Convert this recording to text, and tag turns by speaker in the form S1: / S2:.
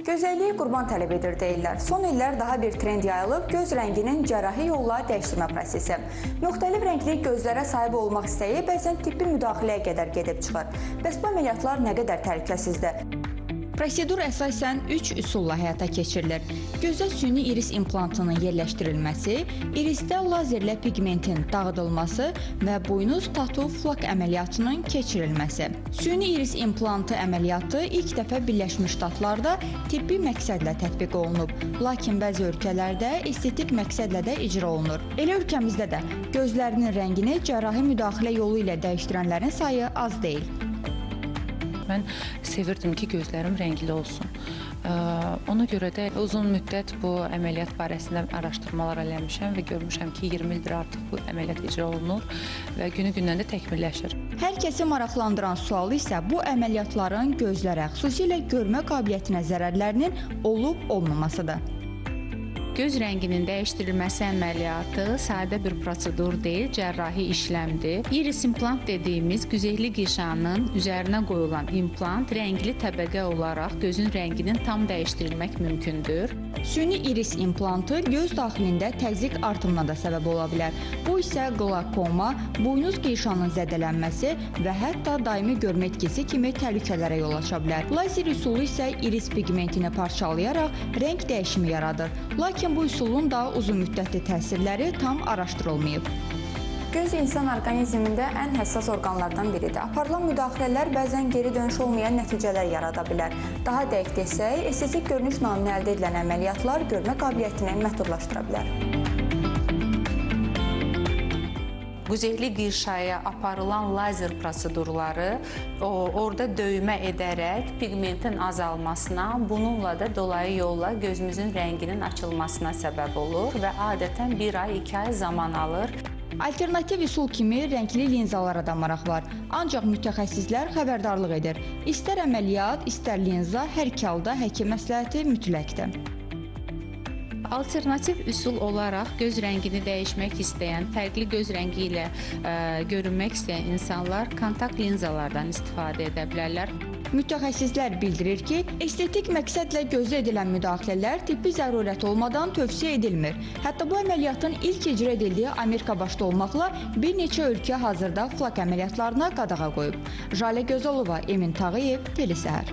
S1: Gözəlliyi qurban tələb edir deyirlər. Son illər daha bir trend yayılıb göz rənginin cərrahi yolla dəyişdirmə prosesi. Müxtəlif rəngli gözlərə sahib olmaq istəyi bəzən tibbi müdaxiləyə qədər gedib çıxır. Bəs bu əməliyyatlar nə qədər təhlükəsizdir? Prosedur əsasən 3 üsulla həyata keçirilir. Gözə süni iris implantının yerləşdirilməsi, irisdə lazerlə pigmentin dağıdılması və buynuz tatu flak əməliyyatının keçirilməsi. Süni iris implantı əməliyyatı ilk dəfə Birləşmiş Ştatlarda tibbi məqsədlə tətbiq olunub, lakin bəzi ölkələrdə estetik məqsədlə də icra olunur. Elə ölkəmizdə də gözlərinin rəngini cərrahi müdaxilə yolu ilə dəyişdirənlərin sayı az deyil.
S2: Mən sevirdim ki, gözlərim rəngli olsun. Ona görə də uzun müddət bu əməliyyat barəsində araşdırmalar eləmişəm və görmüşəm ki, 20 ildir artıq bu əməliyyat icra olunur və günü-gündən də təkmilləşir.
S1: Hər kəsi maraqlandıran sual isə bu əməliyyatların gözlərə, xüsusilə görmə qabiliyyətinə zərərlərinin olub-olmamasıdır.
S2: Göz rənginin dəyişdirilməsi əməliyyatı sadə bir prosedur deyil, cərrahi işləmdir. Iris implant dediyimiz güzeyli qişanın üzərinə qoyulan implant rəngli təbəqə olaraq gözün rənginin tam dəyişdirilmək mümkündür.
S1: Süni iris implantı göz daxilində təzyiq artımına da səbəb ola bilər. Bu isə qlakoma, buynuz qişanın zədələnməsi və hətta daimi görmə itkisi kimi təhlükələrə yol aça bilər. Lazer üsulu isə iris pigmentini parçalayaraq rəng dəyişimi yaradır. Lakin bu üsulun da uzun müddətli təsirləri tam araşdırılmayıb. Göz insan orqanizmində ən həssas orqanlardan biridir. Aparılan müdaxilələr bəzən geri dönüş olmayan nəticələr yarada bilər. Daha dəqiq desək, estetik görünüş naminə əldə edilən əməliyyatlar görmə qabiliyyətini məhdudlaşdıra bilər.
S2: Güzeyli qişaya aparılan lazer prosedurları orada döymə edərək pigmentin azalmasına, bununla da dolayı yolla gözümüzün rənginin açılmasına səbəb olur və adətən 1 ay, 2 ay zaman alır.
S1: Alternativ üsul kimi rəngli linzalara da maraq var. Ancaq mütəxəssislər xəbərdarlıq edir. İstər əməliyyat, istər linza, hər iki halda həkim məsləhəti mütləqdir.
S2: Alternativ üsul olaraq göz rəngini dəyişmək istəyən, fərqli göz rəngi ilə görünmək istəyən insanlar kontakt linzalardan istifadə edə bilərlər.
S1: Mütəxəssislər bildirir ki, estetik məqsədlə gözə edilən müdaxilələr tibbi zərurət olmadan tövsiyə edilmir. Hətta bu əməliyyatın ilk icra edildiyi Amerika başda olmaqla bir neçə ölkə hazırda flak əməliyyatlarına qadağa qoyub. Jalə Gözəlova, Emin Tağıyev, Teli Səhər.